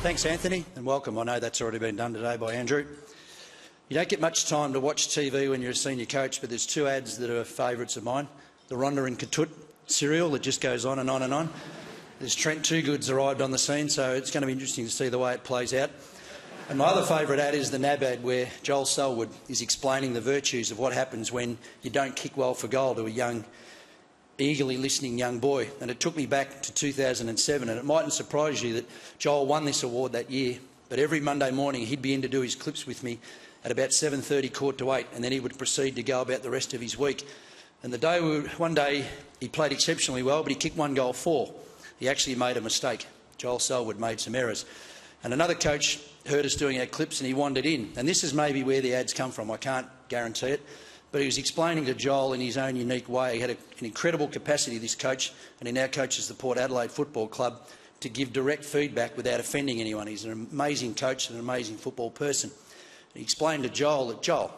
Thanks, Anthony, and welcome. I know that's already been done today by Andrew. You don't get much time to watch TV when you're a senior coach, but there's two ads that are favourites of mine. The Rhonda and Katut cereal that just goes on and on and on. There's Trent Toogood's arrived on the scene, so it's going to be interesting to see the way it plays out. And my other favourite ad is the NAB ad, where Joel Selwood is explaining the virtues of what happens when you don't kick well for goal to a young, eagerly listening young boy. And it took me back to 2007, and it mightn't surprise you that Joel won this award that year, but every Monday morning he'd be in to do his clips with me at about 7:30, 7:45, and then he would proceed to go about the rest of his week. And one day he played exceptionally well, but he kicked 1 goal for. He actually made a mistake. Joel Selwood made some errors. And another coach heard us doing our clips and he wandered in. And this is maybe where the ads come from. I can't guarantee it. But he was explaining to Joel in his own unique way. He had an incredible capacity, this coach, and he now coaches the Port Adelaide Football Club, to give direct feedback without offending anyone. He's an amazing coach and an amazing football person. He explained to Joel that, Joel,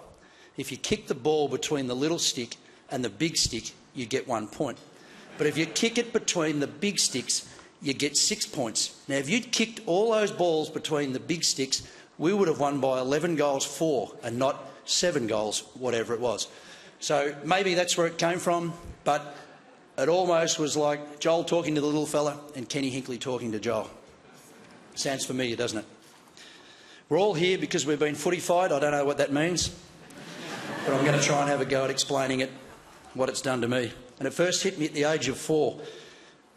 if you kick the ball between the little stick and the big stick, you get 1 point. But if you kick it between the big sticks, you get 6 points. Now, if you'd kicked all those balls between the big sticks, we would have won by 11 goals for and not 7 goals, whatever it was. So maybe that's where it came from, but it almost was like Joel talking to the little fella and Kenny Hinkley talking to Joel. Sounds familiar, doesn't it? We're all here because we've been footy-fied. I don't know what that means, but I'm going to try and have a go at explaining it, what it's done to me. And it first hit me at the age of 4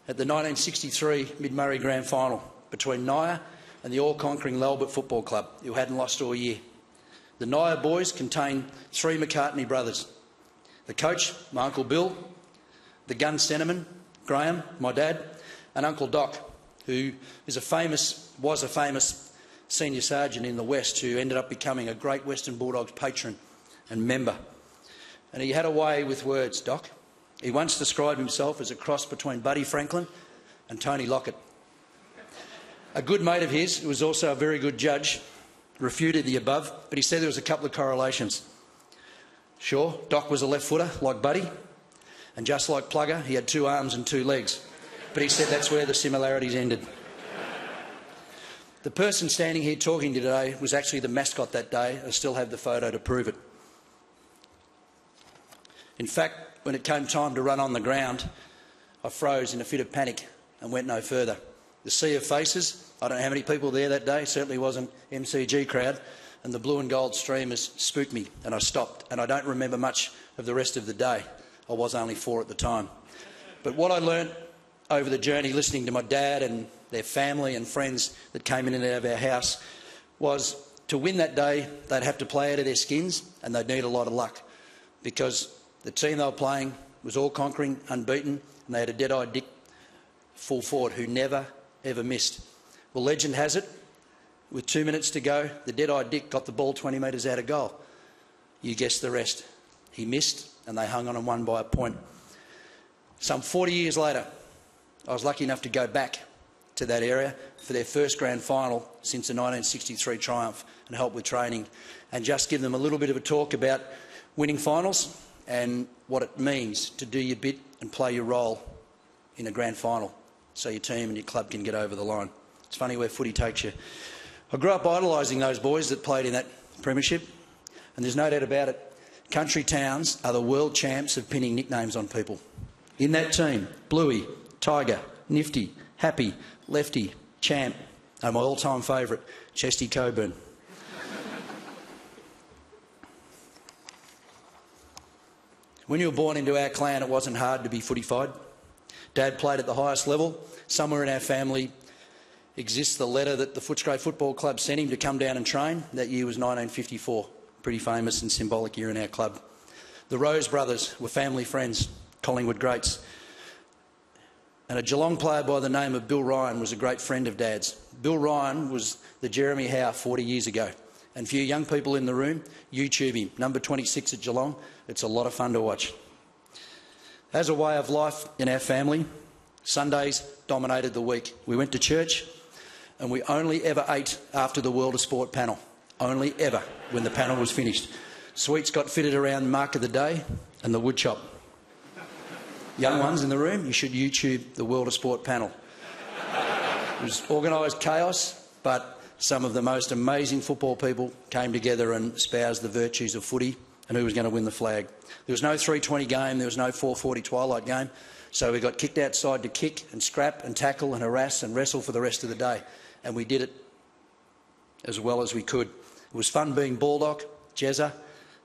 at the 1963 Mid-Murray Grand Final between Naya and the all-conquering Lalbert Football Club, who hadn't lost all year. The Naya boys contained 3 McCartney brothers. The coach, my Uncle Bill, the gun centreman, Graham, my dad, and Uncle Doc, who was a famous senior sergeant in the West who ended up becoming a great Western Bulldogs patron and member. And he had a way with words, Doc. He once described himself as a cross between Buddy Franklin and Tony Lockett. A good mate of his, who was also a very good judge, refuted the above, but he said there was a couple of correlations. Sure, Doc was a left footer, like Buddy, and just like Plugger, he had 2 arms and 2 legs. But he said that's where the similarities ended. The person standing here talking to you today was actually the mascot that day. I still have the photo to prove it. In fact, when it came time to run on the ground, I froze in a fit of panic and went no further. The sea of faces, I don't know how many people there that day, certainly wasn't MCG crowd, and the blue and gold streamers spooked me and I stopped, and I don't remember much of the rest of the day. I was only 4 at the time. But what I learnt over the journey, listening to my dad and their family and friends that came in and out of our house, was to win that day, they'd have to play out of their skins and they'd need a lot of luck, because the team they were playing was all-conquering, unbeaten, and they had a dead-eyed Dick full forward who never, ever missed. Well, legend has it, with 2 minutes to go, the dead-eyed Dick got the ball 20 metres out of goal. You guessed the rest. He missed, and they hung on and won by a point. Some 40 years later, I was lucky enough to go back to that area for their first grand final since the 1963 triumph and help with training, and just give them a little bit of a talk about winning finals and what it means to do your bit and play your role in a grand final so your team and your club can get over the line. It's funny where footy takes you. I grew up idolising those boys that played in that premiership, and there's no doubt about it. Country towns are the world champs of pinning nicknames on people. In that team, Bluey, Tiger, Nifty, Happy, Lefty, Champ, and my all-time favourite, Chesty Coburn. When you were born into our clan, it wasn't hard to be footy-fied. Dad played at the highest level. Somewhere in our family exists the letter that the Footscray Football Club sent him to come down and train. That year was 1954. Pretty famous and symbolic year in our club. The Rose brothers were family friends, Collingwood greats. And a Geelong player by the name of Bill Ryan was a great friend of Dad's. Bill Ryan was the Jeremy Howe 40 years ago. And for you young people in the room, YouTube him, number 26 at Geelong. It's a lot of fun to watch. As a way of life in our family, Sundays dominated the week. We went to church and we only ever ate after the World of Sport panel. Only ever, when the panel was finished. Sweets got fitted around Mark of the Day and the wood chop. Young ones in the room, you should YouTube the World of Sport panel. It was organised chaos, but some of the most amazing football people came together and espoused the virtues of footy and who was going to win the flag. There was no 3:20 game, there was no 4:40 twilight game, so we got kicked outside to kick and scrap and tackle and harass and wrestle for the rest of the day, and we did it as well as we could. It was fun being Baldock, Jezza,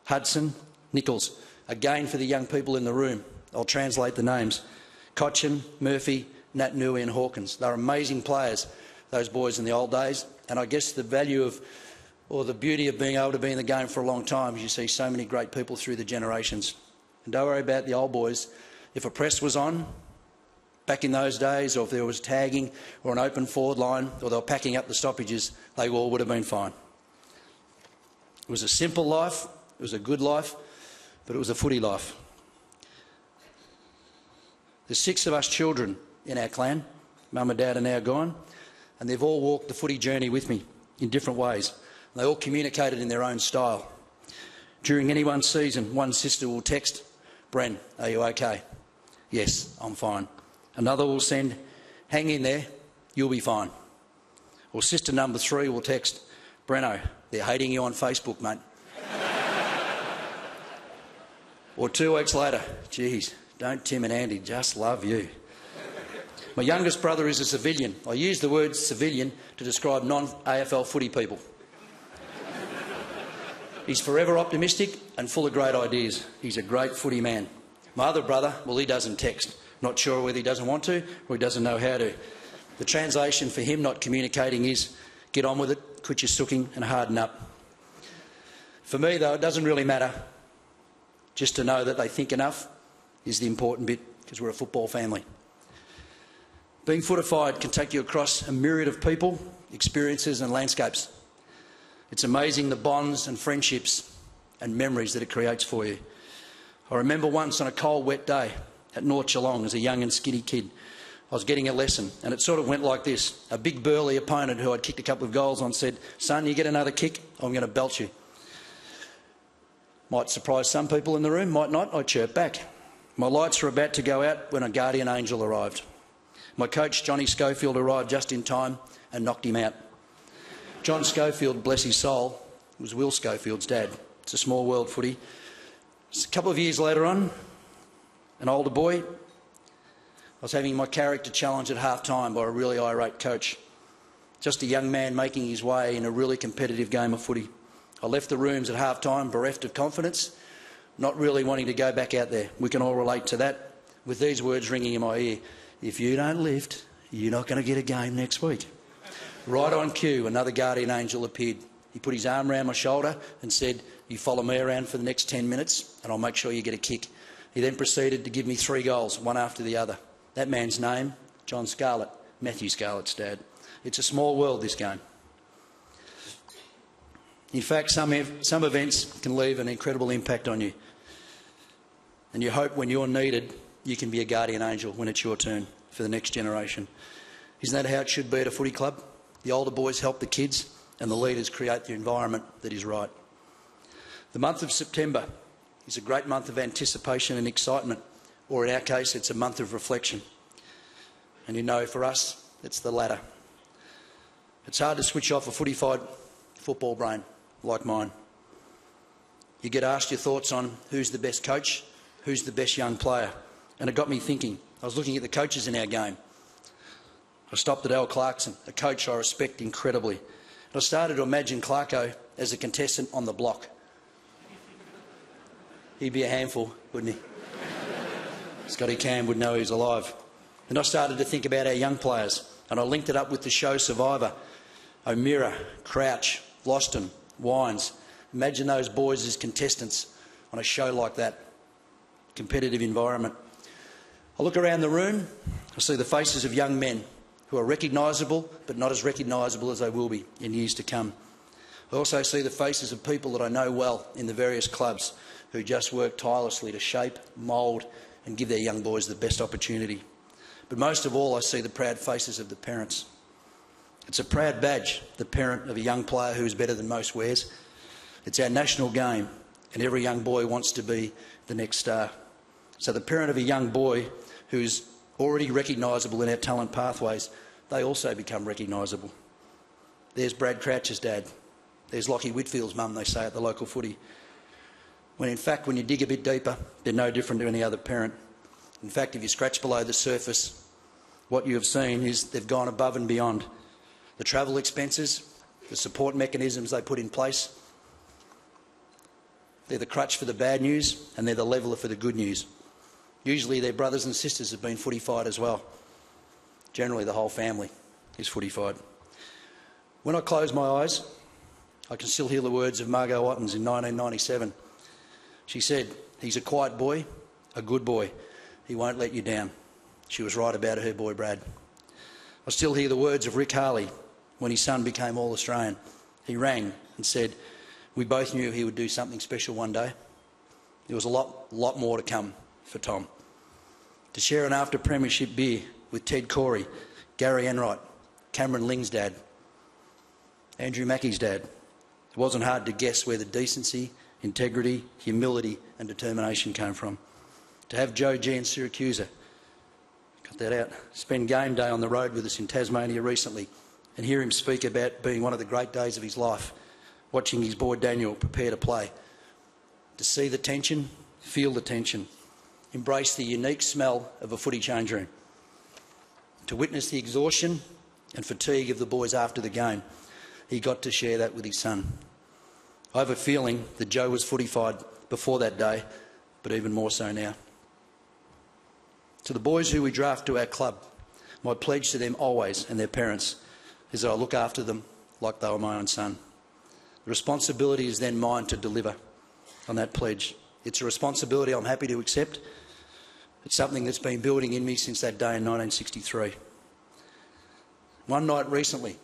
Hudson, Nichols. Again, for the young people in the room, I'll translate the names. Cochin, Murphy, Nat Nui and Hawkins. They're amazing players, those boys in the old days, and I guess the value of, or the beauty of being able to be in the game for a long time is you see so many great people through the generations. And don't worry about the old boys. If a press was on, back in those days, or if there was tagging or an open forward line, or they were packing up the stoppages, they all would have been fine. It was a simple life, it was a good life, but it was a footy life. There's 6 of us children in our clan. Mum and Dad are now gone, and they've all walked the footy journey with me in different ways. They all communicated in their own style. During any one season, one sister will text, "Bren, are you okay?" "Yes, I'm fine." Another will send, "Hang in there, you'll be fine." Or sister number 3 will text, "Breno, they're hating you on Facebook, mate." Or 2 weeks later, "Geez, don't Tim and Andy just love you?" My youngest brother is a civilian. I use the word civilian to describe non-AFL footy people. He's forever optimistic and full of great ideas. He's a great footy man. My other brother, well, he doesn't text. Not sure whether he doesn't want to or he doesn't know how to. The translation for him not communicating is, get on with it, quit your sooking and harden up. For me, though, it doesn't really matter. Just to know that they think enough is the important bit, because we're a football family. Being fortified can take you across a myriad of people, experiences and landscapes. It's amazing the bonds and friendships and memories that it creates for you. I remember once on a cold, wet day at North Geelong as a young and skinny kid, I was getting a lesson, and it sort of went like this. A big burly opponent who I'd kicked a couple of goals on said, "Son, you get another kick, I'm going to belt you." Might surprise some people in the room, might not. I chirped back. My lights were about to go out when a guardian angel arrived. My coach, Johnny Schofield, arrived just in time and knocked him out. John Schofield, bless his soul, was Will Schofield's dad. It's a small world, footy. Just a couple of years later on, an older boy, I was having my character challenged at half-time by a really irate coach. Just a young man making his way in a really competitive game of footy. I left the rooms at half-time bereft of confidence, not really wanting to go back out there. We can all relate to that, with these words ringing in my ear. If you don't lift, you're not going to get a game next week. Right on cue, another guardian angel appeared. He put his arm around my shoulder and said, "You follow me around for the next 10 minutes and I'll make sure you get a kick." He then proceeded to give me 3 goals, one after the other. That man's name, John Scarlett, Matthew Scarlett's dad. It's a small world, this game. In fact, some events can leave an incredible impact on you. And you hope when you're needed, you can be a guardian angel when it's your turn for the next generation. Isn't that how it should be at a footy club? The older boys help the kids and the leaders create the environment that is right. The month of September is a great month of anticipation and excitement, or in our case, it's a month of reflection. And you know, for us, it's the latter. It's hard to switch off a footy-fied football brain like mine. You get asked your thoughts on who's the best coach, who's the best young player. And it got me thinking. I was looking at the coaches in our game. I stopped at Al Clarkson, a coach I respect incredibly. And I started to imagine Clarko as a contestant on The Block. He'd be a handful, wouldn't he? Scotty Cam would know he's alive. And I started to think about our young players, and I linked it up with the show Survivor. O'Meara, Crouch, Loston, Wines. Imagine those boys as contestants on a show like that. Competitive environment. I look around the room, I see the faces of young men who are recognisable, but not as recognisable as they will be in years to come. I also see the faces of people that I know well in the various clubs who just work tirelessly to shape, mould and give their young boys the best opportunity. But most of all, I see the proud faces of the parents. It's a proud badge, the parent of a young player who is better than most wears. It's our national game, and every young boy wants to be the next star. So the parent of a young boy who's already recognisable in our talent pathways, they also become recognisable. There's Brad Crouch's dad. There's Lockie Whitfield's mum, they say, at the local footy. When in fact, when you dig a bit deeper, they're no different to any other parent. In fact, if you scratch below the surface, what you have seen is they've gone above and beyond. The travel expenses, the support mechanisms they put in place, they're the crutch for the bad news and they're the leveller for the good news. Usually their brothers and sisters have been footy-fied as well. Generally the whole family is footy-fied. When I close my eyes, I can still hear the words of Margot Ottens in 1997. She said, "He's a quiet boy, a good boy. He won't let you down." She was right about her boy Brad. I still hear the words of Rick Harley when his son became All-Australian. He rang and said, "We both knew he would do something special one day." There was a lot more to come for Tom. To share an after-premiership beer with Ted Corey, Gary Enright, Cameron Ling's dad, Andrew Mackey's dad. It wasn't hard to guess where the decency, integrity, humility and determination came from. To have Joe G and Syracusa, cut that out, spend game day on the road with us in Tasmania recently and hear him speak about being one of the great days of his life, watching his boy Daniel prepare to play. To see the tension, feel the tension, embrace the unique smell of a footy change room. To witness the exhaustion and fatigue of the boys after the game. He got to share that with his son. I have a feeling that Joe was footy-fied before that day, but even more so now. To the boys who we draft to our club, my pledge to them always and their parents is that I look after them like they were my own son. The responsibility is then mine to deliver on that pledge. It's a responsibility I'm happy to accept. It's something that's been building in me since that day in 1963. One night recently,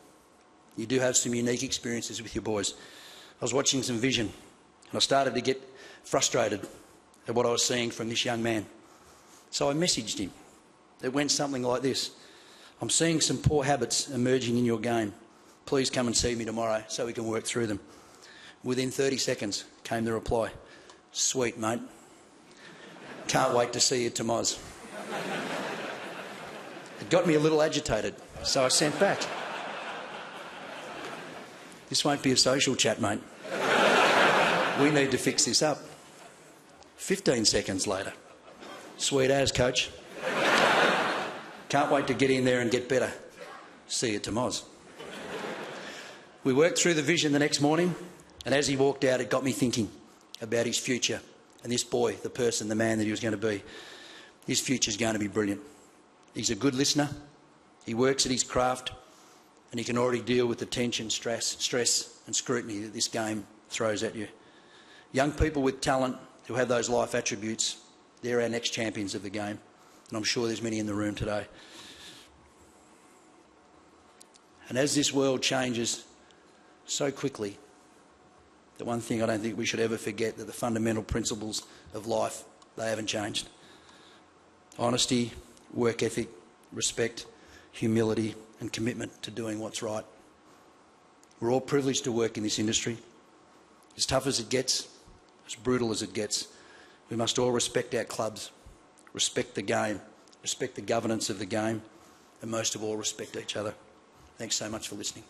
you do have some unique experiences with your boys. I was watching some vision and I started to get frustrated at what I was seeing from this young man. So I messaged him. It went something like this: "I'm seeing some poor habits emerging in your game. Please come and see me tomorrow so we can work through them." Within 30 seconds came the reply: "Sweet, mate. Can't wait to see you to Moz." It got me a little agitated, so I sent back: "This won't be a social chat, mate. We need to fix this up." 15 seconds later: "Sweet as, coach. Can't wait to get in there and get better. See you to Moz." We worked through the vision the next morning, and as he walked out, it got me thinking about his future and this boy, the person, the man that he was going to be. His future's going to be brilliant. He's a good listener, he works at his craft, and he can already deal with the tension, stress and scrutiny that this game throws at you. Young people with talent who have those life attributes, they're our next champions of the game, and I'm sure there's many in the room today. And as this world changes so quickly, the one thing I don't think we should ever forget, that the fundamental principles of life, they haven't changed. Honesty, work ethic, respect, humility and commitment to doing what's right. We're all privileged to work in this industry. As tough as it gets, as brutal as it gets, we must all respect our clubs, respect the game, respect the governance of the game, and most of all, respect each other. Thanks so much for listening.